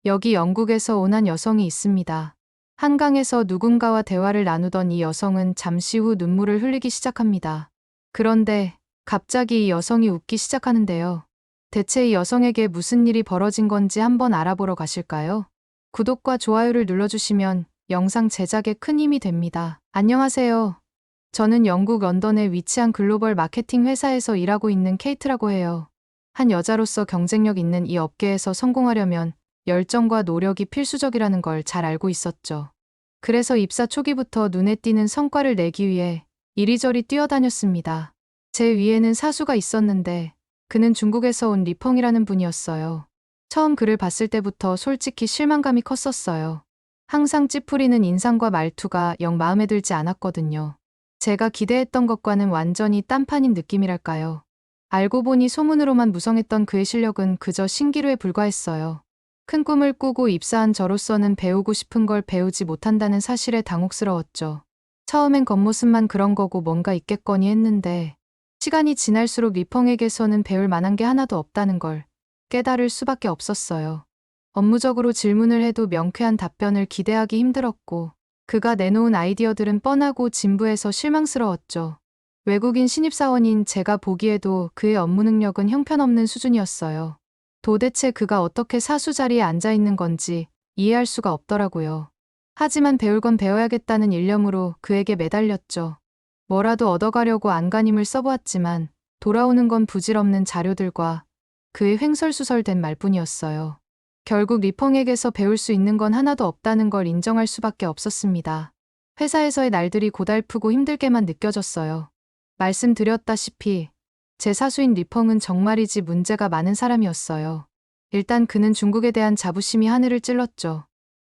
여기 영국에서 온 한 여성이 있습니다. 한강에서 누군가와 대화를 나누던 이 여성은 잠시 후 눈물을 흘리기 시작합니다. 그런데 갑자기 이 여성이 웃기 시작하는데요. 대체 이 여성에게 무슨 일이 벌어진 건지 한번 알아보러 가실까요? 구독과 좋아요를 눌러주시면 영상 제작에 큰 힘이 됩니다. 안녕하세요. 저는 영국 런던에 위치한 글로벌 마케팅 회사에서 일하고 있는 케이트라고 해요. 한 여자로서 경쟁력 있는 이 업계에서 성공하려면 열정과 노력이 필수적이라는 걸 잘 알고 있었죠. 그래서 입사 초기부터 눈에 띄는 성과를 내기 위해 이리저리 뛰어다녔습니다. 제 위에는 사수가 있었는데 그는 중국에서 온 리펑이라는 분이었어요. 처음 그를 봤을 때부터 솔직히 실망감이 컸었어요. 항상 찌푸리는 인상과 말투가 영 마음에 들지 않았거든요. 제가 기대했던 것과는 완전히 딴판인 느낌이랄까요. 알고 보니 소문으로만 무성했던 그의 실력은 그저 신기루에 불과했어요. 큰 꿈을 꾸고 입사한 저로서는 배우고 싶은 걸 배우지 못한다는 사실에 당혹스러웠죠. 처음엔 겉모습만 그런 거고 뭔가 있겠거니 했는데 시간이 지날수록 리펑에게서는 배울 만한 게 하나도 없다는 걸 깨달을 수밖에 없었어요. 업무적으로 질문을 해도 명쾌한 답변을 기대하기 힘들었고 그가 내놓은 아이디어들은 뻔하고 진부해서 실망스러웠죠. 외국인 신입사원인 제가 보기에도 그의 업무 능력은 형편없는 수준이었어요. 도대체 그가 어떻게 사수 자리에 앉아 있는 건지 이해할 수가 없더라고요. 하지만 배울 건 배워야겠다는 일념으로 그에게 매달렸죠. 뭐라도 얻어가려고 안간힘을 써보았지만 돌아오는 건 부질없는 자료들과 그의 횡설수설된 말뿐이었어요. 결국 리펑에게서 배울 수 있는 건 하나도 없다는 걸 인정할 수밖에 없었습니다. 회사에서의 날들이 고달프고 힘들게만 느껴졌어요. 말씀드렸다시피 제 사수인 리펑은 정말이지 문제가 많은 사람이었어요. 일단 그는 중국에 대한 자부심이 하늘을 찔렀죠.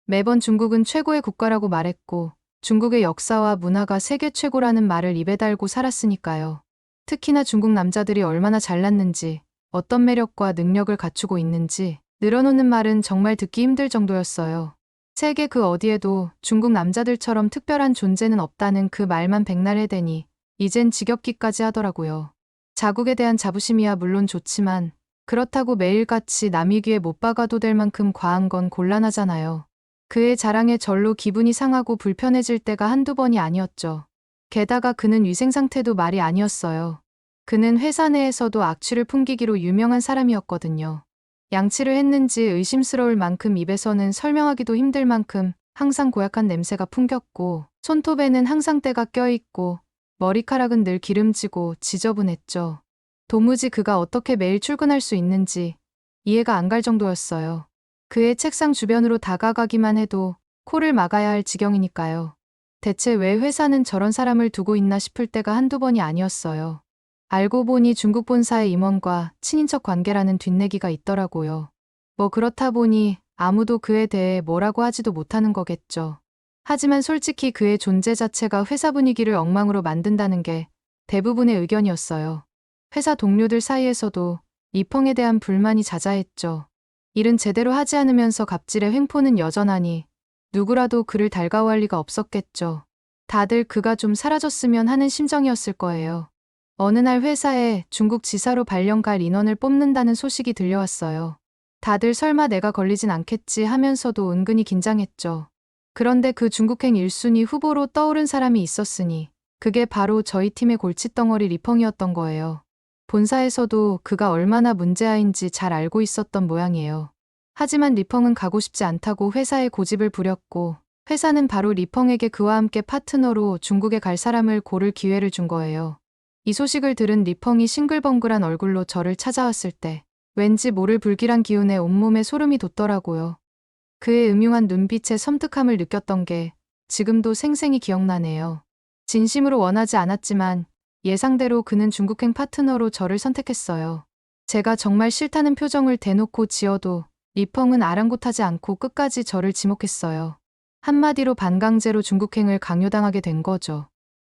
매번 중국은 최고의 국가라고 말했고 중국의 역사와 문화가 세계 최고라는 말을 입에 달고 살았으니까요. 특히나 중국 남자들이 얼마나 잘났는지, 어떤 매력과 능력을 갖추고 있는지 늘어놓는 말은 정말 듣기 힘들 정도였어요. 세계 그 어디에도 중국 남자들처럼 특별한 존재는 없다는 그 말만 백날 해대니 이젠 지겹기까지 하더라고요. 자국에 대한 자부심이야 물론 좋지만 그렇다고 매일같이 남이 귀에 못 박아도 될 만큼 과한 건 곤란하잖아요. 그의 자랑에 절로 기분이 상하고 불편해질 때가 한두 번이 아니었죠. 게다가 그는 위생 상태도 말이 아니었어요. 그는 회사 내에서도 악취를 풍기기로 유명한 사람이었거든요. 양치를 했는지 의심스러울 만큼 입에서는 설명하기도 힘들 만큼 항상 고약한 냄새가 풍겼고 손톱에는 항상 때가 껴있고 머리카락은 늘 기름지고 지저분했죠. 도무지 그가 어떻게 매일 출근할 수 있는지 이해가 안 갈 정도였어요. 그의 책상 주변으로 다가가기만 해도 코를 막아야 할 지경이니까요. 대체 왜 회사는 저런 사람을 두고 있나 싶을 때가 한두 번이 아니었어요. 알고 보니 중국 본사의 임원과 친인척 관계라는 뒷내기가 있더라고요. 뭐 그렇다 보니 아무도 그에 대해 뭐라고 하지도 못하는 거겠죠. 하지만 솔직히 그의 존재 자체가 회사 분위기를 엉망으로 만든다는 게 대부분의 의견이었어요. 회사 동료들 사이에서도 리펑에 대한 불만이 자자했죠. 일은 제대로 하지 않으면서 갑질의 횡포는 여전하니 누구라도 그를 달가워할 리가 없었겠죠. 다들 그가 좀 사라졌으면 하는 심정이었을 거예요. 어느 날 회사에 중국 지사로 발령 갈 인원을 뽑는다는 소식이 들려왔어요. 다들 설마 내가 걸리진 않겠지 하면서도 은근히 긴장했죠. 그런데 그 중국행 1순위 후보로 떠오른 사람이 있었으니 그게 바로 저희 팀의 골칫덩어리 리펑이었던 거예요. 본사에서도 그가 얼마나 문제아인지 잘 알고 있었던 모양이에요. 하지만 리펑은 가고 싶지 않다고 회사에 고집을 부렸고 회사는 바로 리펑에게 그와 함께 파트너로 중국에 갈 사람을 고를 기회를 준 거예요. 이 소식을 들은 리펑이 싱글벙글한 얼굴로 저를 찾아왔을 때 왠지 모를 불길한 기운에 온몸에 소름이 돋더라고요. 그의 음흉한 눈빛에 섬뜩함을 느꼈던 게 지금도 생생히 기억나네요. 진심으로 원하지 않았지만 예상대로 그는 중국행 파트너로 저를 선택했어요. 제가 정말 싫다는 표정을 대놓고 지어도 리펑은 아랑곳하지 않고 끝까지 저를 지목했어요. 한마디로 반강제로 중국행을 강요당하게 된 거죠.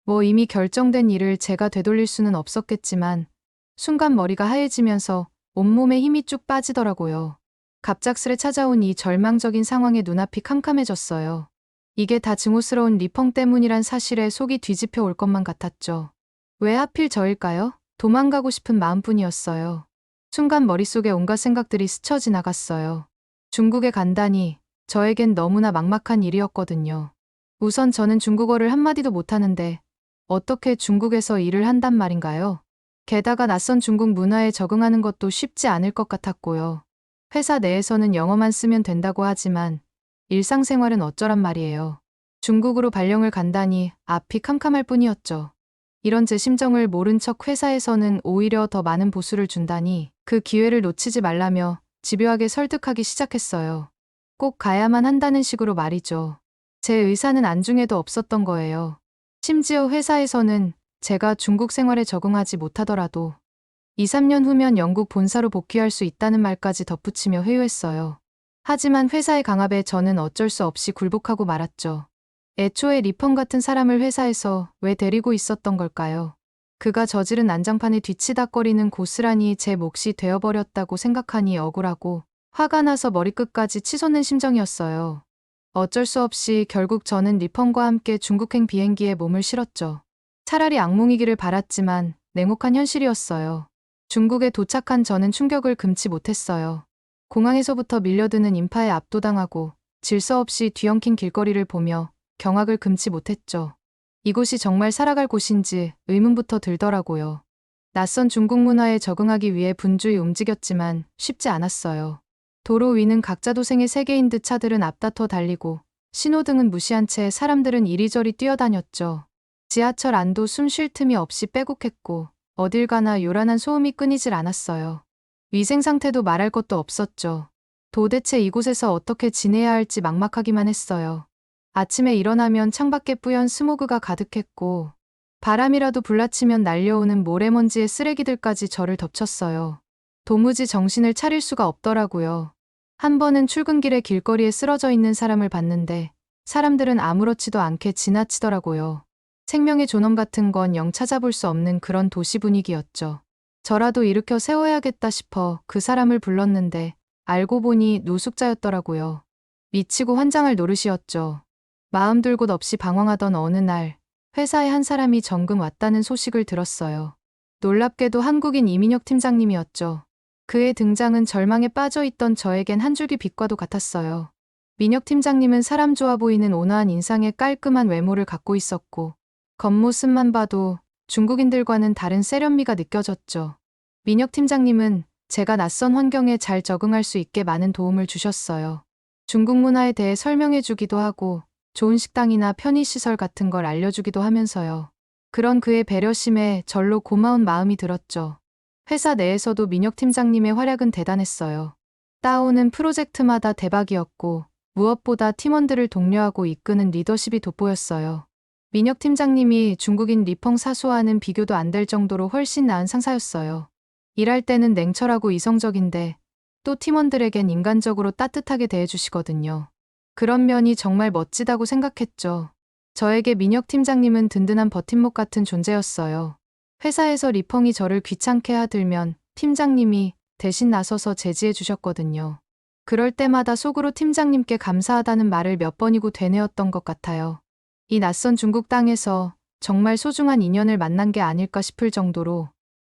뭐 이미 결정된 일을 제가 되돌릴 수는 없었겠지만 순간 머리가 하얘지면서 온몸에 힘이 쭉 빠지더라고요. 갑작스레 찾아온 이 절망적인 상황에 눈앞이 캄캄해졌어요. 이게 다 증오스러운 리펑 때문이란 사실에 속이 뒤집혀 올 것만 같았죠. 왜 하필 저일까요? 도망가고 싶은 마음뿐이었어요. 순간 머릿속에 온갖 생각들이 스쳐 지나갔어요. 중국에 간다니 저에겐 너무나 막막한 일이었거든요. 우선 저는 중국어를 한마디도 못하는데 어떻게 중국에서 일을 한단 말인가요? 게다가 낯선 중국 문화에 적응하는 것도 쉽지 않을 것 같았고요. 회사 내에서는 영어만 쓰면 된다고 하지만 일상생활은 어쩌란 말이에요. 중국으로 발령을 간다니 앞이 캄캄할 뿐이었죠. 이런 제 심정을 모른 척 회사에서는 오히려 더 많은 보수를 준다니 그 기회를 놓치지 말라며 집요하게 설득하기 시작했어요. 꼭 가야만 한다는 식으로 말이죠. 제 의사는 안중에도 없었던 거예요. 심지어 회사에서는 제가 중국 생활에 적응하지 못하더라도 2, 3년 후면 영국 본사로 복귀할 수 있다는 말까지 덧붙이며 회유했어요. 하지만 회사의 강압에 저는 어쩔 수 없이 굴복하고 말았죠. 애초에 리펑 같은 사람을 회사에서 왜 데리고 있었던 걸까요? 그가 저지른 난장판에 뒤치다꺼리는 고스란히 제 몫이 되어버렸다고 생각하니 억울하고 화가 나서 머리끝까지 치솟는 심정이었어요. 어쩔 수 없이 결국 저는 리펑과 함께 중국행 비행기에 몸을 실었죠. 차라리 악몽이기를 바랐지만 냉혹한 현실이었어요. 중국에 도착한 저는 충격을 금치 못했어요. 공항에서부터 밀려드는 인파에 압도당하고 질서 없이 뒤엉킨 길거리를 보며 경악을 금치 못했죠. 이곳이 정말 살아갈 곳인지 의문부터 들더라고요. 낯선 중국 문화에 적응하기 위해 분주히 움직였지만 쉽지 않았어요. 도로 위는 각자 도생의 세계인 듯 차들은 앞다퉈 달리고 신호등은 무시한 채 사람들은 이리저리 뛰어다녔죠. 지하철 안도 숨 쉴 틈이 없이 빼곡했고 어딜 가나 요란한 소음이 끊이질 않았어요. 위생 상태도 말할 것도 없었죠. 도대체 이곳에서 어떻게 지내야 할지 막막하기만 했어요. 아침에 일어나면 창밖에 뿌연 스모그가 가득했고 바람이라도 불라치면 날려오는 모래먼지의 쓰레기들까지 저를 덮쳤어요. 도무지 정신을 차릴 수가 없더라고요. 한 번은 출근길에 길거리에 쓰러져 있는 사람을 봤는데 사람들은 아무렇지도 않게 지나치더라고요. 생명의 존엄 같은 건 영 찾아볼 수 없는 그런 도시 분위기였죠. 저라도 일으켜 세워야겠다 싶어 그 사람을 불렀는데 알고 보니 노숙자였더라고요. 미치고 환장할 노릇이었죠. 마음둘 곳 없이 방황하던 어느 날 회사에 한 사람이 정금 왔다는 소식을 들었어요. 놀랍게도 한국인 이민혁 팀장님이었죠. 그의 등장은 절망에 빠져있던 저에겐 한 줄기 빛과도 같았어요. 민혁 팀장님은 사람 좋아 보이는 온화한 인상에 깔끔한 외모를 갖고 있었고 겉모습만 봐도 중국인들과는 다른 세련미가 느껴졌죠. 민혁 팀장님은 제가 낯선 환경에 잘 적응할 수 있게 많은 도움을 주셨어요. 중국 문화에 대해 설명해 주기도 하고 좋은 식당이나 편의시설 같은 걸 알려주기도 하면서요. 그런 그의 배려심에 절로 고마운 마음이 들었죠. 회사 내에서도 민혁 팀장님의 활약은 대단했어요. 따오는 프로젝트마다 대박이었고 무엇보다 팀원들을 독려하고 이끄는 리더십이 돋보였어요. 민혁 팀장님이 중국인 리펑 사수와는 비교도 안 될 정도로 훨씬 나은 상사였어요. 일할 때는 냉철하고 이성적인데 또 팀원들에겐 인간적으로 따뜻하게 대해주시거든요. 그런 면이 정말 멋지다고 생각했죠. 저에게 민혁 팀장님은 든든한 버팀목 같은 존재였어요. 회사에서 리펑이 저를 귀찮게 하들면 팀장님이 대신 나서서 제지해 주셨거든요. 그럴 때마다 속으로 팀장님께 감사하다는 말을 몇 번이고 되뇌었던 것 같아요. 이 낯선 중국 땅에서 정말 소중한 인연을 만난 게 아닐까 싶을 정도로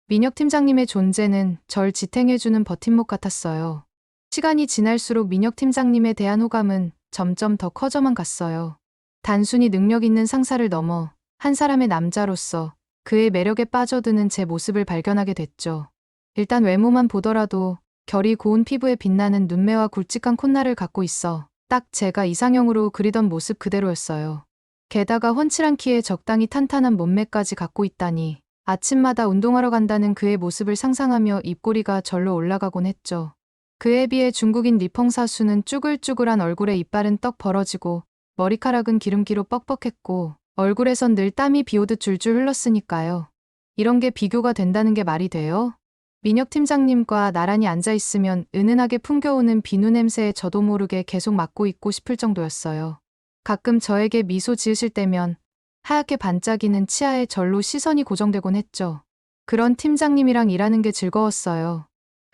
민혁 팀장님의 존재는 절 지탱해주는 버팀목 같았어요. 시간이 지날수록 민혁 팀장님에 대한 호감은 점점 더 커져만 갔어요. 단순히 능력 있는 상사를 넘어 한 사람의 남자로서 그의 매력에 빠져드는 제 모습을 발견하게 됐죠. 일단 외모만 보더라도 결이 고운 피부에 빛나는 눈매와 굵직한 콧날을 갖고 있어 딱 제가 이상형으로 그리던 모습 그대로였어요. 게다가 훤칠한 키에 적당히 탄탄한 몸매까지 갖고 있다니 아침마다 운동하러 간다는 그의 모습을 상상하며 입꼬리가 절로 올라가곤 했죠. 그에 비해 중국인 리펑 사수는 쭈글쭈글한 얼굴에 이빨은 떡 벌어지고 머리카락은 기름기로 뻑뻑했고 얼굴에선 늘 땀이 비오듯 줄줄 흘렀으니까요. 이런 게 비교가 된다는 게 말이 돼요? 민혁 팀장님과 나란히 앉아있으면 은은하게 풍겨오는 비누 냄새에 저도 모르게 계속 맡고 있고 싶을 정도였어요. 가끔 저에게 미소 지으실 때면 하얗게 반짝이는 치아에 절로 시선이 고정되곤 했죠. 그런 팀장님이랑 일하는 게 즐거웠어요.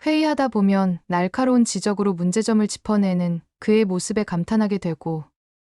회의하다 보면 날카로운 지적으로 문제점을 짚어내는 그의 모습에 감탄하게 되고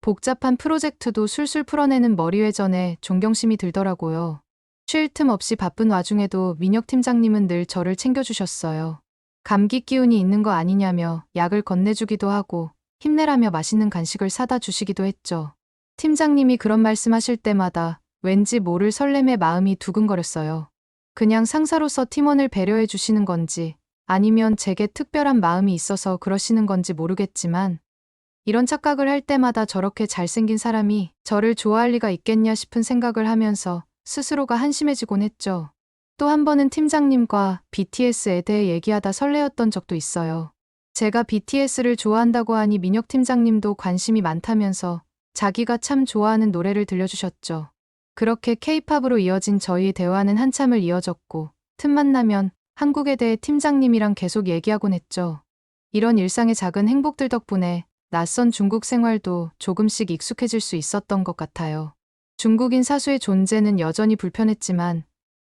복잡한 프로젝트도 술술 풀어내는 머리회전에 존경심이 들더라고요. 쉴 틈 없이 바쁜 와중에도 민혁 팀장님은 늘 저를 챙겨주셨어요. 감기 기운이 있는 거 아니냐며 약을 건네주기도 하고 힘내라며 맛있는 간식을 사다 주시기도 했죠. 팀장님이 그런 말씀하실 때마다 왠지 모를 설렘의 마음이 두근거렸어요. 그냥 상사로서 팀원을 배려해 주시는 건지 아니면 제게 특별한 마음이 있어서 그러시는 건지 모르겠지만 이런 착각을 할 때마다 저렇게 잘생긴 사람이 저를 좋아할 리가 있겠냐 싶은 생각을 하면서 스스로가 한심해지곤 했죠. 또 한 번은 팀장님과 BTS에 대해 얘기하다 설레었던 적도 있어요. 제가 BTS를 좋아한다고 하니 민혁 팀장님도 관심이 많다면서 자기가 참 좋아하는 노래를 들려주셨죠. 그렇게 K-팝으로 이어진 저희의 대화는 한참을 이어졌고 틈만 나면 한국에 대해 팀장님이랑 계속 얘기하곤 했죠. 이런 일상의 작은 행복들 덕분에 낯선 중국 생활도 조금씩 익숙해질 수 있었던 것 같아요. 중국인 사수의 존재는 여전히 불편했지만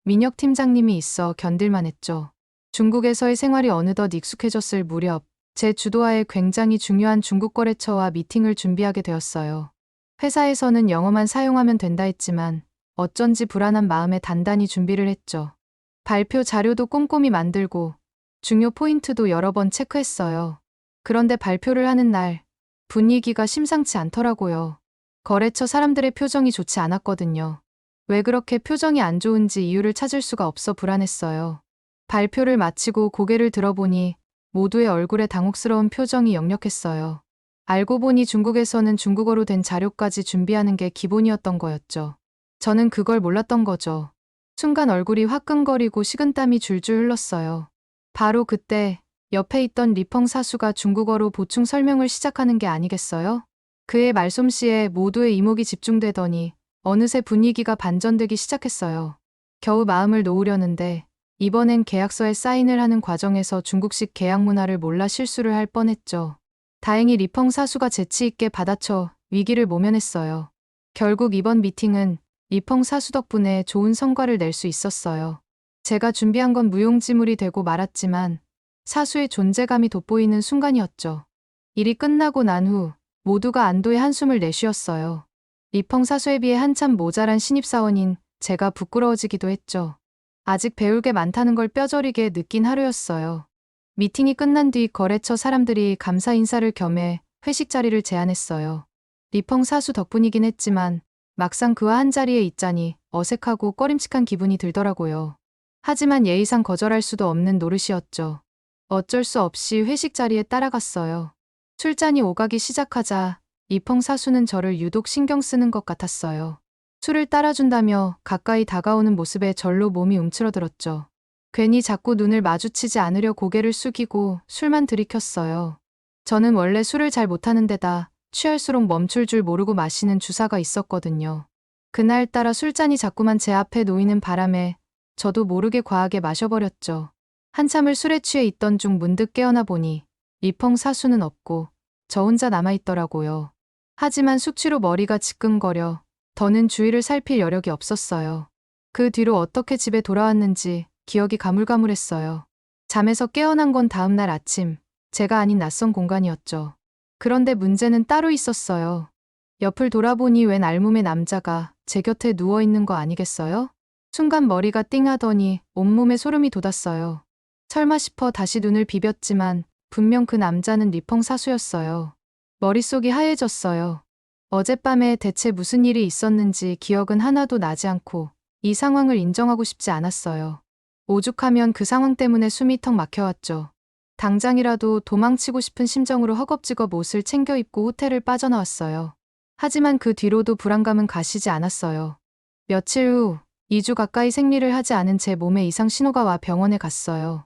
민혁 팀장님이 있어 견딜만 했죠. 중국에서의 생활이 어느덧 익숙해졌을 무렵 제 주도하에 굉장히 중요한 중국 거래처와 미팅을 준비하게 되었어요. 회사에서는 영어만 사용하면 된다 했지만 어쩐지 불안한 마음에 단단히 준비를 했죠. 발표 자료도 꼼꼼히 만들고 중요 포인트도 여러 번 체크했어요. 그런데 발표를 하는 날 분위기가 심상치 않더라고요. 거래처 사람들의 표정이 좋지 않았거든요. 왜 그렇게 표정이 안 좋은지 이유를 찾을 수가 없어 불안했어요. 발표를 마치고 고개를 들어보니 모두의 얼굴에 당혹스러운 표정이 역력했어요. 알고 보니 중국에서는 중국어로 된 자료까지 준비하는 게 기본이었던 거였죠. 저는 그걸 몰랐던 거죠. 순간 얼굴이 화끈거리고 식은땀이 줄줄 흘렀어요. 바로 그때 옆에 있던 리펑 사수가 중국어로 보충 설명을 시작하는 게 아니겠어요? 그의 말솜씨에 모두의 이목이 집중되더니 어느새 분위기가 반전되기 시작했어요. 겨우 마음을 놓으려는데 이번엔 계약서에 사인을 하는 과정에서 중국식 계약 문화를 몰라 실수를 할 뻔했죠. 다행히 리펑 사수가 재치 있게 받아쳐 위기를 모면했어요. 결국 이번 미팅은 리펑 사수 덕분에 좋은 성과를 낼 수 있었어요. 제가 준비한 건 무용지물이 되고 말았지만 사수의 존재감이 돋보이는 순간이었죠. 일이 끝나고 난 후 모두가 안도의 한숨을 내쉬었어요. 리펑 사수에 비해 한참 모자란 신입사원인 제가 부끄러워지기도 했죠. 아직 배울 게 많다는 걸 뼈저리게 느낀 하루였어요. 미팅이 끝난 뒤 거래처 사람들이 감사 인사를 겸해 회식 자리를 제안했어요. 리펑 사수 덕분이긴 했지만 막상 그와 한 자리에 있자니 어색하고 꺼림칙한 기분이 들더라고요. 하지만 예의상 거절할 수도 없는 노릇이었죠. 어쩔 수 없이 회식 자리에 따라갔어요. 술잔이 오가기 시작하자 리펑 사수는 저를 유독 신경 쓰는 것 같았어요. 술을 따라준다며 가까이 다가오는 모습에 절로 몸이 움츠러들었죠. 괜히 자꾸 눈을 마주치지 않으려 고개를 숙이고 술만 들이켰어요. 저는 원래 술을 잘 못하는 데다 취할수록 멈출 줄 모르고 마시는 주사가 있었거든요. 그날따라 술잔이 자꾸만 제 앞에 놓이는 바람에 저도 모르게 과하게 마셔버렸죠. 한참을 술에 취해 있던 중 문득 깨어나 보니 리펑 사수는 없고 저 혼자 남아있더라고요. 하지만 숙취로 머리가 지끈거려 더는 주위를 살필 여력이 없었어요. 그 뒤로 어떻게 집에 돌아왔는지 기억이 가물가물했어요. 잠에서 깨어난 건 다음날 아침, 제가 아닌 낯선 공간이었죠. 그런데 문제는 따로 있었어요. 옆을 돌아보니 웬 알몸의 남자가 제 곁에 누워있는 거 아니겠어요? 순간 머리가 띵하더니 온몸에 소름이 돋았어요. 설마 싶어 다시 눈을 비볐지만 분명 그 남자는 리펑 사수였어요. 머릿속이 하얘졌어요. 어젯밤에 대체 무슨 일이 있었는지 기억은 하나도 나지 않고 이 상황을 인정하고 싶지 않았어요. 오죽하면 그 상황 때문에 숨이 턱 막혀왔죠. 당장이라도 도망치고 싶은 심정으로 허겁지겁 옷을 챙겨 입고 호텔을 빠져나왔어요. 하지만 그 뒤로도 불안감은 가시지 않았어요. 며칠 후 2주 가까이 생리를 하지 않은 제 몸에 이상 신호가 와 병원에 갔어요.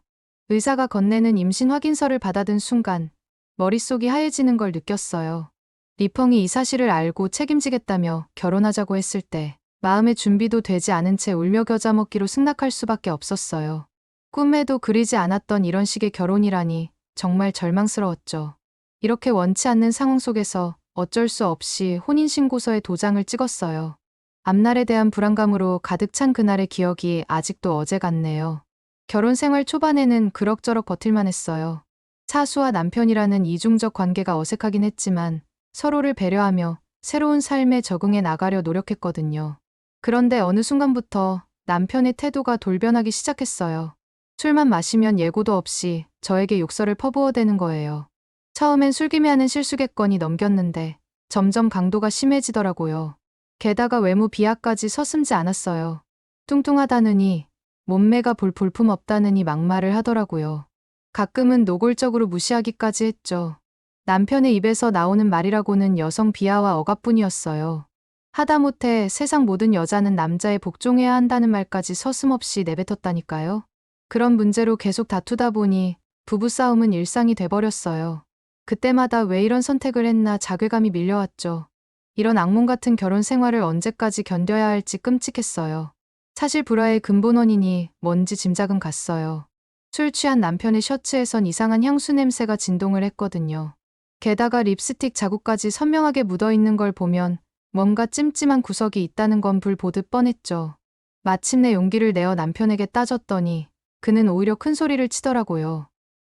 의사가 건네는 임신 확인서를 받아든 순간 머릿속이 하얘지는 걸 느꼈어요. 리펑이 이 사실을 알고 책임지겠다며 결혼하자고 했을 때 마음의 준비도 되지 않은 채 울며 겨자 먹기로 승낙할 수밖에 없었어요. 꿈에도 그리지 않았던 이런 식의 결혼이라니 정말 절망스러웠죠. 이렇게 원치 않는 상황 속에서 어쩔 수 없이 혼인신고서에 도장을 찍었어요. 앞날에 대한 불안감으로 가득 찬 그날의 기억이 아직도 어제 같네요. 결혼 생활 초반에는 그럭저럭 버틸만 했어요. 사수와 남편이라는 이중적 관계가 어색하긴 했지만 서로를 배려하며 새로운 삶에 적응해 나가려 노력했거든요. 그런데 어느 순간부터 남편의 태도가 돌변하기 시작했어요. 술만 마시면 예고도 없이 저에게 욕설을 퍼부어대는 거예요. 처음엔 술김에하는 실수겠거니 넘겼는데 점점 강도가 심해지더라고요. 게다가 외모 비하까지 서슴지 않았어요. 뚱뚱하다느니 몸매가 볼품 없다느니 막말을 하더라고요. 가끔은 노골적으로 무시하기까지 했죠. 남편의 입에서 나오는 말이라고는 여성 비하와 억압뿐이었어요. 하다못해 세상 모든 여자는 남자에 복종해야 한다는 말까지 서슴없이 내뱉었다니까요. 그런 문제로 계속 다투다 보니 부부싸움은 일상이 돼버렸어요. 그때마다 왜 이런 선택을 했나 자괴감이 밀려왔죠. 이런 악몽 같은 결혼 생활을 언제까지 견뎌야 할지 끔찍했어요. 사실 불화의 근본 원인이 뭔지 짐작은 갔어요. 술 취한 남편의 셔츠에선 이상한 향수 냄새가 진동을 했거든요. 게다가 립스틱 자국까지 선명하게 묻어있는 걸 보면 뭔가 찜찜한 구석이 있다는 건 불 보듯 뻔했죠. 마침내 용기를 내어 남편에게 따졌더니 그는 오히려 큰 소리를 치더라고요.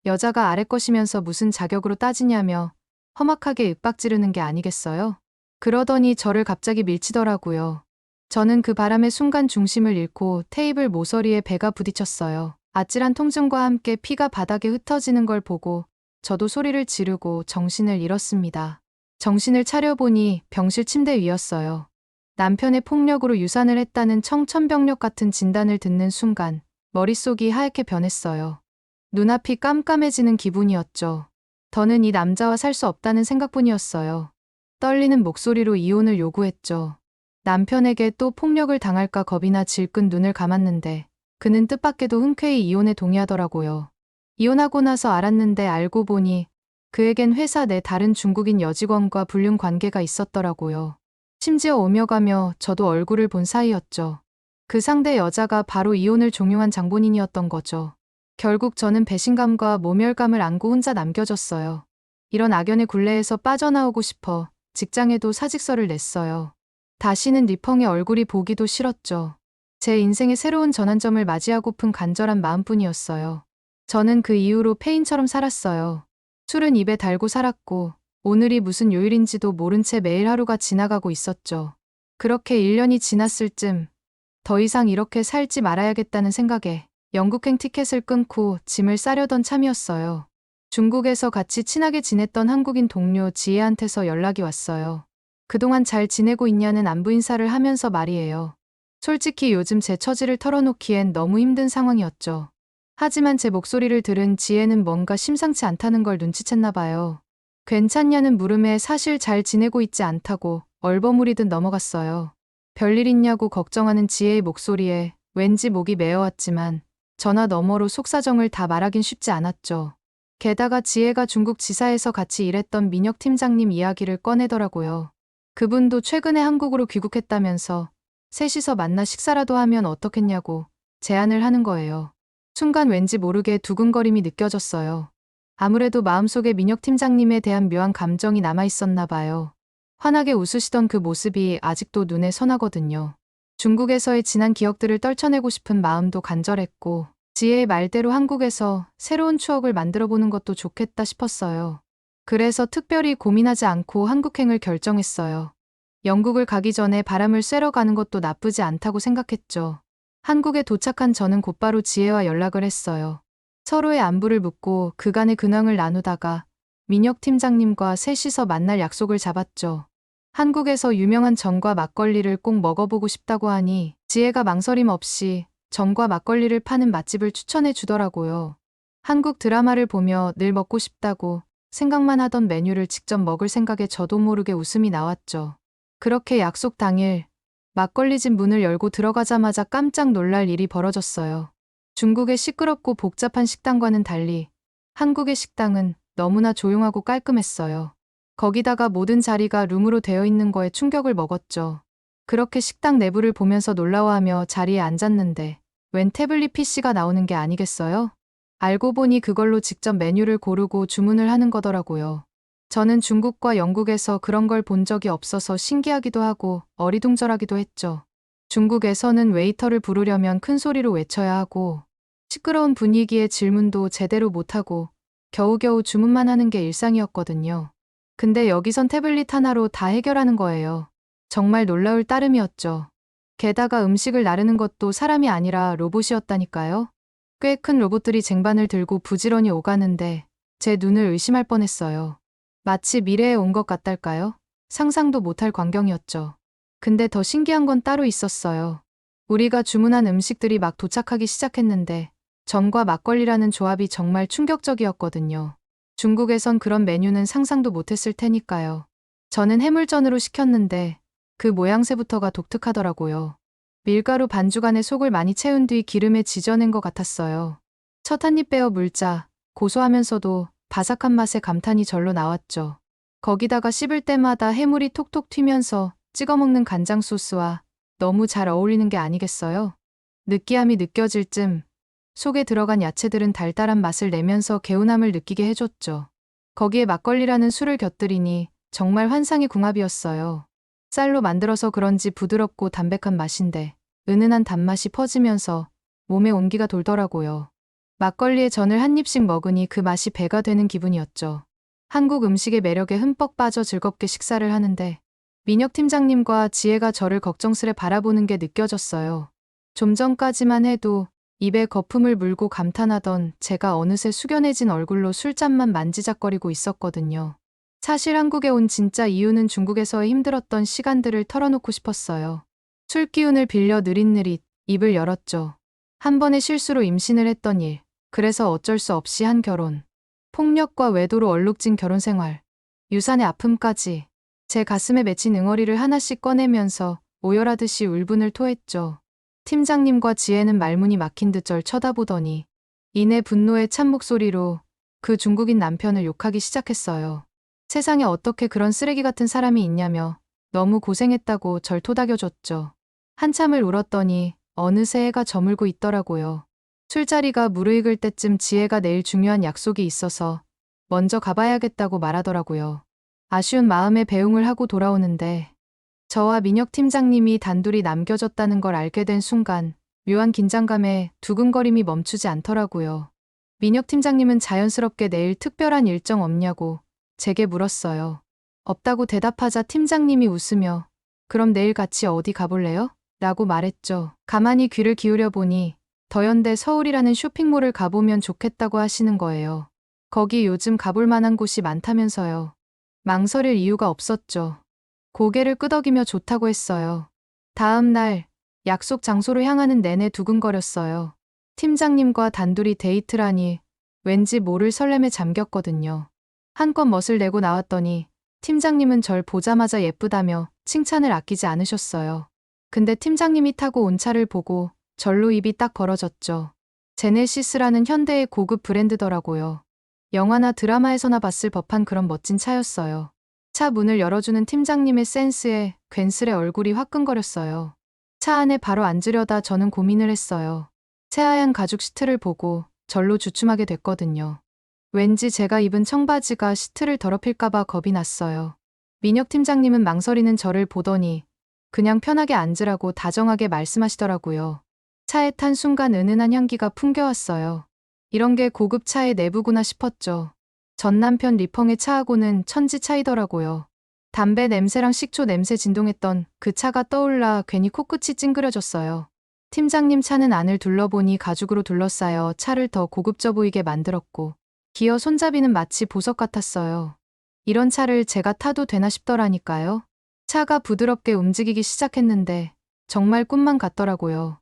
여자가 아래 것이면서 무슨 자격으로 따지냐며 험악하게 윽박지르는 게 아니겠어요? 그러더니 저를 갑자기 밀치더라고요. 저는 그 바람에 순간 중심을 잃고 테이블 모서리에 배가 부딪혔어요. 아찔한 통증과 함께 피가 바닥에 흩어지는 걸 보고 저도 소리를 지르고 정신을 잃었습니다. 정신을 차려보니 병실 침대 위였어요. 남편의 폭력으로 유산을 했다는 청천벽력 같은 진단을 듣는 순간 머릿속이 하얗게 변했어요. 눈앞이 깜깜해지는 기분이었죠. 더는 이 남자와 살 수 없다는 생각뿐이었어요. 떨리는 목소리로 이혼을 요구했죠. 남편에게 또 폭력을 당할까 겁이나 질끈 눈을 감았는데 그는 뜻밖에도 흔쾌히 이혼에 동의하더라고요. 이혼하고 나서 알았는데 알고 보니 그에겐 회사 내 다른 중국인 여직원과 불륜 관계가 있었더라고요. 심지어 오며 가며 저도 얼굴을 본 사이였죠. 그 상대 여자가 바로 이혼을 종용한 장본인이었던 거죠. 결국 저는 배신감과 모멸감을 안고 혼자 남겨졌어요. 이런 악연의 굴레에서 빠져나오고 싶어 직장에도 사직서를 냈어요. 다시는 리펑의 얼굴이 보기도 싫었죠. 제 인생의 새로운 전환점을 맞이하고픈 간절한 마음뿐이었어요. 저는 그 이후로 폐인처럼 살았어요. 술은 입에 달고 살았고 오늘이 무슨 요일인지도 모른 채 매일 하루가 지나가고 있었죠. 그렇게 1년이 지났을 쯤 더 이상 이렇게 살지 말아야겠다는 생각에 영국행 티켓을 끊고 짐을 싸려던 참이었어요. 중국에서 같이 친하게 지냈던 한국인 동료 지혜한테서 연락이 왔어요. 그동안 잘 지내고 있냐는 안부 인사를 하면서 말이에요. 솔직히 요즘 제 처지를 털어놓기엔 너무 힘든 상황이었죠. 하지만 제 목소리를 들은 지혜는 뭔가 심상치 않다는 걸 눈치챘나 봐요. 괜찮냐는 물음에 사실 잘 지내고 있지 않다고 얼버무리듯 넘어갔어요. 별일 있냐고 걱정하는 지혜의 목소리에 왠지 목이 메어왔지만 전화 너머로 속사정을 다 말하긴 쉽지 않았죠. 게다가 지혜가 중국 지사에서 같이 일했던 민혁 팀장님 이야기를 꺼내더라고요. 그분도 최근에 한국으로 귀국했다면서 셋이서 만나 식사라도 하면 어떻겠냐고 제안을 하는 거예요. 순간 왠지 모르게 두근거림이 느껴졌어요. 아무래도 마음속에 민혁 팀장님에 대한 묘한 감정이 남아있었나 봐요. 환하게 웃으시던 그 모습이 아직도 눈에 선하거든요. 중국에서의 지난 기억들을 떨쳐내고 싶은 마음도 간절했고 지혜의 말대로 한국에서 새로운 추억을 만들어보는 것도 좋겠다 싶었어요. 그래서 특별히 고민하지 않고 한국행을 결정했어요. 영국을 가기 전에 바람을 쐬러 가는 것도 나쁘지 않다고 생각했죠. 한국에 도착한 저는 곧바로 지혜와 연락을 했어요. 서로의 안부를 묻고 그간의 근황을 나누다가 민혁 팀장님과 셋이서 만날 약속을 잡았죠. 한국에서 유명한 전과 막걸리를 꼭 먹어보고 싶다고 하니 지혜가 망설임 없이 전과 막걸리를 파는 맛집을 추천해 주더라고요. 한국 드라마를 보며 늘 먹고 싶다고 생각만 하던 메뉴를 직접 먹을 생각에 저도 모르게 웃음이 나왔죠. 그렇게 약속 당일 막걸리집 문을 열고 들어가자마자 깜짝 놀랄 일이 벌어졌어요. 중국의 시끄럽고 복잡한 식당과는 달리 한국의 식당은 너무나 조용하고 깔끔했어요. 거기다가 모든 자리가 룸으로 되어 있는 거에 충격을 먹었죠. 그렇게 식당 내부를 보면서 놀라워하며 자리에 앉았는데 웬 태블릿 PC가 나오는 게 아니겠어요? 알고 보니 그걸로 직접 메뉴를 고르고 주문을 하는 거더라고요. 저는 중국과 영국에서 그런 걸 본 적이 없어서 신기하기도 하고 어리둥절하기도 했죠. 중국에서는 웨이터를 부르려면 큰 소리로 외쳐야 하고 시끄러운 분위기에 질문도 제대로 못하고 겨우겨우 주문만 하는 게 일상이었거든요. 근데 여기선 태블릿 하나로 다 해결하는 거예요. 정말 놀라울 따름이었죠. 게다가 음식을 나르는 것도 사람이 아니라 로봇이었다니까요. 꽤 큰 로봇들이 쟁반을 들고 부지런히 오가는데 제 눈을 의심할 뻔했어요. 마치 미래에 온 것 같달까요? 상상도 못할 광경이었죠. 근데 더 신기한 건 따로 있었어요. 우리가 주문한 음식들이 막 도착하기 시작했는데 전과 막걸리라는 조합이 정말 충격적이었거든요. 중국에선 그런 메뉴는 상상도 못했을 테니까요. 저는 해물전으로 시켰는데 그 모양새부터가 독특하더라고요. 밀가루 반죽 안에 속을 많이 채운 뒤 기름에 지져낸 것 같았어요. 첫 한 입 베어 물자 고소하면서도 바삭한 맛에 감탄이 절로 나왔죠. 거기다가 씹을 때마다 해물이 톡톡 튀면서 찍어 먹는 간장 소스와 너무 잘 어울리는 게 아니겠어요? 느끼함이 느껴질 쯤 속에 들어간 야채들은 달달한 맛을 내면서 개운함을 느끼게 해줬죠. 거기에 막걸리라는 술을 곁들이니 정말 환상의 궁합이었어요. 쌀로 만들어서 그런지 부드럽고 담백한 맛인데 은은한 단맛이 퍼지면서 몸에 온기가 돌더라고요. 막걸리에 전을 한 입씩 먹으니 그 맛이 배가 되는 기분이었죠. 한국 음식의 매력에 흠뻑 빠져 즐겁게 식사를 하는데 민혁 팀장님과 지혜가 저를 걱정스레 바라보는 게 느껴졌어요. 좀 전까지만 해도 입에 거품을 물고 감탄하던 제가 어느새 숙연해진 얼굴로 술잔만 만지작거리고 있었거든요. 사실 한국에 온 진짜 이유는 중국에서의 힘들었던 시간들을 털어놓고 싶었어요. 술 기운을 빌려 느릿느릿 입을 열었죠. 한 번의 실수로 임신을 했던 일, 그래서 어쩔 수 없이 한 결혼, 폭력과 외도로 얼룩진 결혼 생활, 유산의 아픔까지 제 가슴에 맺힌 응어리를 하나씩 꺼내면서 오열하듯이 울분을 토했죠. 팀장님과 지혜는 말문이 막힌 듯 절 쳐다보더니 이내 분노의 찬 목소리로 그 중국인 남편을 욕하기 시작했어요. 세상에 어떻게 그런 쓰레기 같은 사람이 있냐며 너무 고생했다고 절 토닥여줬죠. 한참을 울었더니 어느새 해가 저물고 있더라고요. 술자리가 무르익을 때쯤 지혜가 내일 중요한 약속이 있어서 먼저 가봐야겠다고 말하더라고요. 아쉬운 마음에 배웅을 하고 돌아오는데 저와 민혁 팀장님이 단둘이 남겨졌다는 걸 알게 된 순간 묘한 긴장감에 두근거림이 멈추지 않더라고요. 민혁 팀장님은 자연스럽게 내일 특별한 일정 없냐고 제게 물었어요. 없다고 대답하자 팀장님이 웃으며 그럼 내일 같이 어디 가볼래요? 라고 말했죠. 가만히 귀를 기울여 보니 더현대 서울이라는 쇼핑몰을 가보면 좋겠다고 하시는 거예요. 거기 요즘 가볼 만한 곳이 많다면서요. 망설일 이유가 없었죠. 고개를 끄덕이며 좋다고 했어요. 다음 날 약속 장소로 향하는 내내 두근거렸어요. 팀장님과 단둘이 데이트라니 왠지 모를 설렘에 잠겼거든요. 한껏 멋을 내고 나왔더니 팀장님은 절 보자마자 예쁘다며 칭찬을 아끼지 않으셨어요. 근데 팀장님이 타고 온 차를 보고 절로 입이 딱 벌어졌죠. 제네시스라는 현대의 고급 브랜드더라고요. 영화나 드라마에서나 봤을 법한 그런 멋진 차였어요. 차 문을 열어주는 팀장님의 센스에 괜스레 얼굴이 화끈거렸어요. 차 안에 바로 앉으려다 저는 고민을 했어요. 새하얀 가죽 시트를 보고 절로 주춤하게 됐거든요. 왠지 제가 입은 청바지가 시트를 더럽힐까봐 겁이 났어요. 민혁 팀장님은 망설이는 저를 보더니 그냥 편하게 앉으라고 다정하게 말씀하시더라고요. 차에 탄 순간 은은한 향기가 풍겨왔어요. 이런 게 고급 차의 내부구나 싶었죠. 전 남편 리펑의 차하고는 천지 차이더라고요. 담배 냄새랑 식초 냄새 진동했던 그 차가 떠올라 괜히 코끝이 찡그려졌어요. 팀장님 차는 안을 둘러보니 가죽으로 둘러싸여 차를 더 고급져 보이게 만들었고 기어 손잡이는 마치 보석 같았어요. 이런 차를 제가 타도 되나 싶더라니까요. 차가 부드럽게 움직이기 시작했는데 정말 꿈만 같더라고요.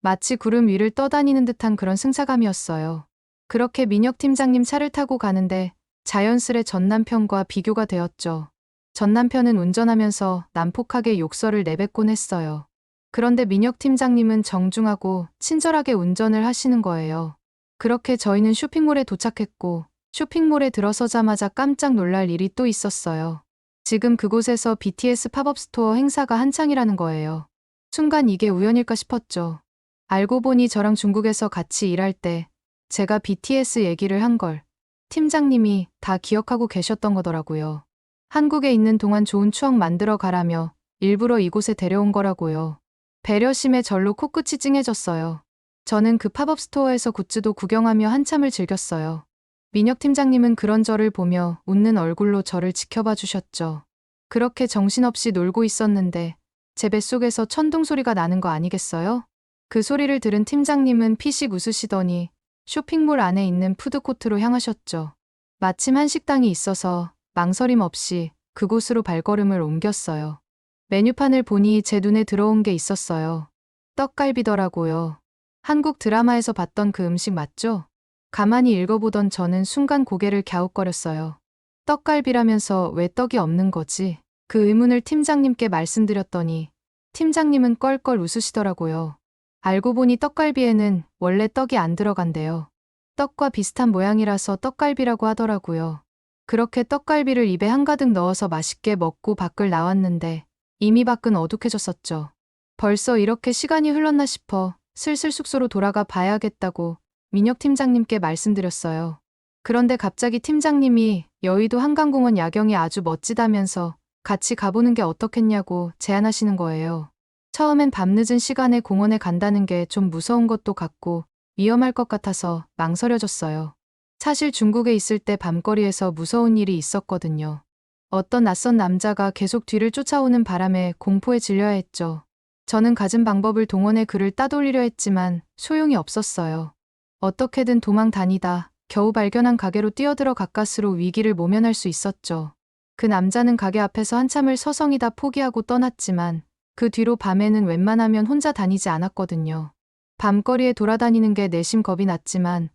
마치 구름 위를 떠다니는 듯한 그런 승차감이었어요. 그렇게 민혁 팀장님 차를 타고 가는데 자연스레 전 남편과 비교가 되었죠. 전 남편은 운전하면서 난폭하게 욕설을 내뱉곤 했어요. 그런데 민혁 팀장님은 정중하고 친절하게 운전을 하시는 거예요. 그렇게 저희는 쇼핑몰에 도착했고 쇼핑몰에 들어서자마자 깜짝 놀랄 일이 또 있었어요. 지금 그곳에서 BTS 팝업 스토어 행사가 한창이라는 거예요. 순간 이게 우연일까 싶었죠. 알고 보니 저랑 중국에서 같이 일할 때 제가 BTS 얘기를 한 걸 팀장님이 다 기억하고 계셨던 거더라고요. 한국에 있는 동안 좋은 추억 만들어 가라며 일부러 이곳에 데려온 거라고요. 배려심에 절로 코끝이 찡해졌어요. 저는 그 팝업 스토어에서 굿즈도 구경하며 한참을 즐겼어요. 민혁 팀장님은 그런 저를 보며 웃는 얼굴로 저를 지켜봐 주셨죠. 그렇게 정신없이 놀고 있었는데 제 뱃속에서 천둥 소리가 나는 거 아니겠어요? 그 소리를 들은 팀장님은 피식 웃으시더니 쇼핑몰 안에 있는 푸드코트로 향하셨죠. 마침 한식당이 있어서 망설임 없이 그곳으로 발걸음을 옮겼어요. 메뉴판을 보니 제 눈에 들어온 게 있었어요. 떡갈비더라고요. 한국 드라마에서 봤던 그 음식 맞죠? 가만히 읽어보던 저는 순간 고개를 갸웃거렸어요. 떡갈비라면서 왜 떡이 없는 거지? 그 의문을 팀장님께 말씀드렸더니 팀장님은 껄껄 웃으시더라고요. 알고 보니 떡갈비에는 원래 떡이 안 들어간대요. 떡과 비슷한 모양이라서 떡갈비라고 하더라고요. 그렇게 떡갈비를 입에 한가득 넣어서 맛있게 먹고 밖을 나왔는데 이미 밖은 어둑해졌었죠. 벌써 이렇게 시간이 흘렀나 싶어 슬슬 숙소로 돌아가 봐야겠다고 민혁 팀장님께 말씀드렸어요. 그런데 갑자기 팀장님이 여의도 한강공원 야경이 아주 멋지다면서 같이 가보는 게 어떻겠냐고 제안하시는 거예요. 처음엔 밤늦은 시간에 공원에 간다는 게 좀 무서운 것도 같고 위험할 것 같아서 망설여졌어요. 사실 중국에 있을 때 밤거리에서 무서운 일이 있었거든요. 어떤 낯선 남자가 계속 뒤를 쫓아오는 바람에 공포에 질려야 했죠. 저는 갖은 방법을 동원해 그를 따돌리려 했지만 소용이 없었어요. 어떻게든 도망 다니다 겨우 발견한 가게로 뛰어들어 가까스로 위기를 모면할 수 있었죠. 그 남자는 가게 앞에서 한참을 서성이다 포기하고 떠났지만 그 뒤로 밤에는 웬만하면 혼자 다니지 않았거든요. 밤거리에 돌아다니는 게 내심 겁이 났지만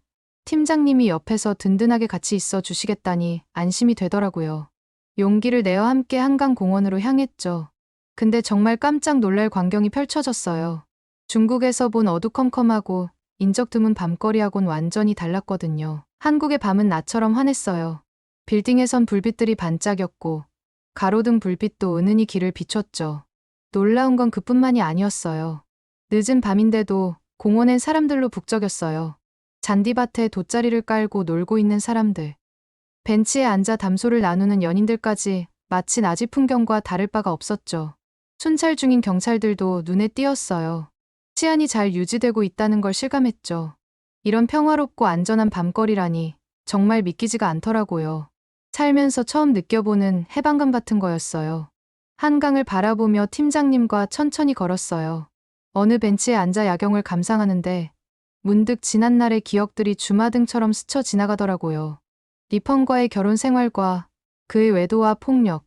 팀장님이 옆에서 든든하게 같이 있어 주시겠다니 안심이 되더라고요. 용기를 내어 함께 한강공원으로 향했죠. 근데 정말 깜짝 놀랄 광경이 펼쳐졌어요. 중국에서 본 어두컴컴하고 인적 드문 밤거리하곤 완전히 달랐거든요. 한국의 밤은 나처럼 환했어요. 빌딩에선 불빛들이 반짝였고 가로등 불빛도 은은히 길을 비췄죠. 놀라운 건 그뿐만이 아니었어요. 늦은 밤인데도 공원엔 사람들로 북적였어요. 잔디밭에 돗자리를 깔고 놀고 있는 사람들. 벤치에 앉아 담소를 나누는 연인들까지 마치 낮의 풍경과 다를 바가 없었죠. 순찰 중인 경찰들도 눈에 띄었어요. 치안이 잘 유지되고 있다는 걸 실감했죠. 이런 평화롭고 안전한 밤거리라니 정말 믿기지가 않더라고요. 살면서 처음 느껴보는 해방감 같은 거였어요. 한강을 바라보며 팀장님과 천천히 걸었어요. 어느 벤치에 앉아 야경을 감상하는데 문득 지난날의 기억들이 주마등처럼 스쳐 지나가더라고요. 리펑과의 결혼 생활과 그의 외도와 폭력,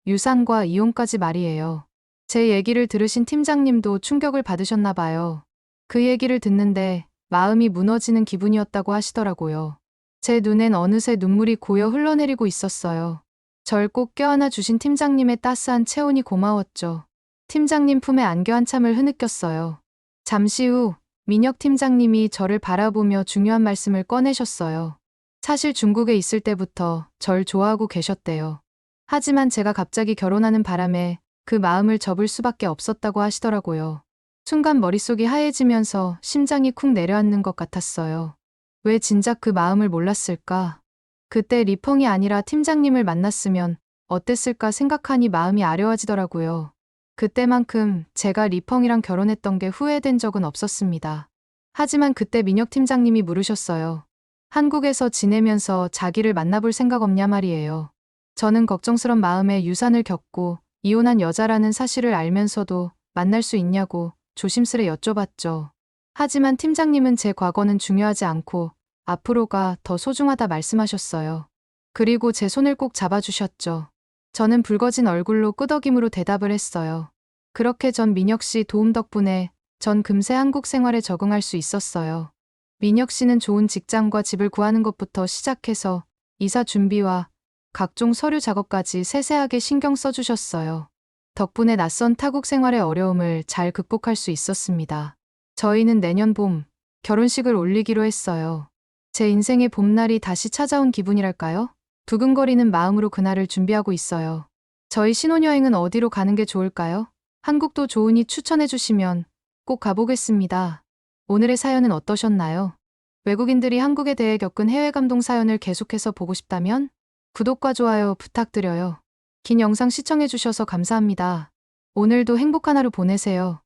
유산과 이혼까지 말이에요. 제 얘기를 들으신 팀장님도 충격을 받으셨나 봐요. 그 얘기를 듣는데 마음이 무너지는 기분이었다고 하시더라고요. 제 눈엔 어느새 눈물이 고여 흘러내리고 있었어요. 절 꼭 껴안아 주신 팀장님의 따스한 체온이 고마웠죠. 팀장님 품에 안겨 한참을 흐느꼈어요. 잠시 후 민혁 팀장님이 저를 바라보며 중요한 말씀을 꺼내셨어요. 사실 중국에 있을 때부터 절 좋아하고 계셨대요. 하지만 제가 갑자기 결혼하는 바람에 그 마음을 접을 수밖에 없었다고 하시더라고요. 순간 머릿속이 하얘지면서 심장이 쿵 내려앉는 것 같았어요. 왜 진작 그 마음을 몰랐을까? 그때 리펑이 아니라 팀장님을 만났으면 어땠을까 생각하니 마음이 아려워지더라고요. 그때만큼 제가 리펑이랑 결혼했던 게 후회된 적은 없었습니다. 하지만 그때 민혁 팀장님이 물으셨어요. 한국에서 지내면서 자기를 만나볼 생각 없냐 말이에요. 저는 걱정스런 마음에 유산을 겪고 이혼한 여자라는 사실을 알면서도 만날 수 있냐고 조심스레 여쭤봤죠. 하지만 팀장님은 제 과거는 중요하지 않고 앞으로가 더 소중하다 말씀하셨어요. 그리고 제 손을 꼭 잡아주셨죠. 저는 붉어진 얼굴로 끄덕임으로 대답을 했어요. 그렇게 전 민혁 씨 도움 덕분에 전 금세 한국 생활에 적응할 수 있었어요. 민혁 씨는 좋은 직장과 집을 구하는 것부터 시작해서 이사 준비와 각종 서류 작업까지 세세하게 신경 써주셨어요. 덕분에 낯선 타국 생활의 어려움을 잘 극복할 수 있었습니다. 저희는 내년 봄 결혼식을 올리기로 했어요. 제 인생의 봄날이 다시 찾아온 기분이랄까요? 두근거리는 마음으로 그날을 준비하고 있어요. 저희 신혼여행은 어디로 가는 게 좋을까요? 한국도 좋으니 추천해 주시면 꼭 가보겠습니다. 오늘의 사연은 어떠셨나요? 외국인들이 한국에 대해 겪은 해외 감동 사연을 계속해서 보고 싶다면 구독과 좋아요 부탁드려요. 긴 영상 시청해 주셔서 감사합니다. 오늘도 행복한 하루 보내세요.